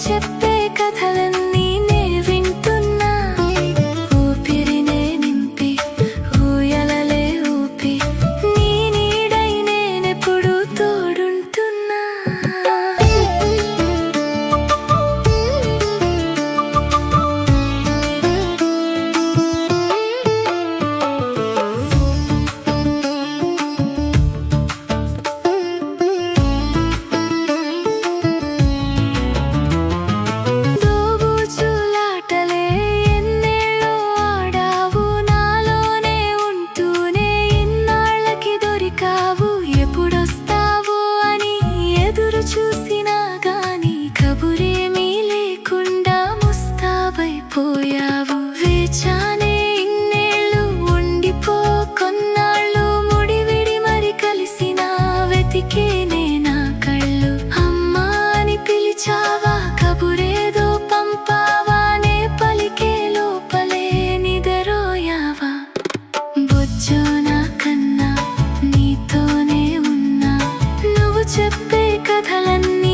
చెప్పే కథలన్నీ నే వింటున్నా. ఊపిరినే నింపి ఊయలలే ఊపి నీ నీడై నేనెప్పుడు తోడుంటున్నా. చూసినా గాని కబురేమీ లేకుండా ముస్తాబైపోయావు. వేచానే ఇన్నేళ్ళు ఉండిపో కొన్నాళ్ళు ముడివిడి మరి కలిసిన వెతికేనే నా కళ్ళు. అమ్మా అని పిలిచావా కబురేదో పంపావా నే పలికే లోపలే నిదరోయావా. బొజ్జో నా కన్నా నీతోనే ఉన్నా నువ్వు చెప్పే కథలన్నీ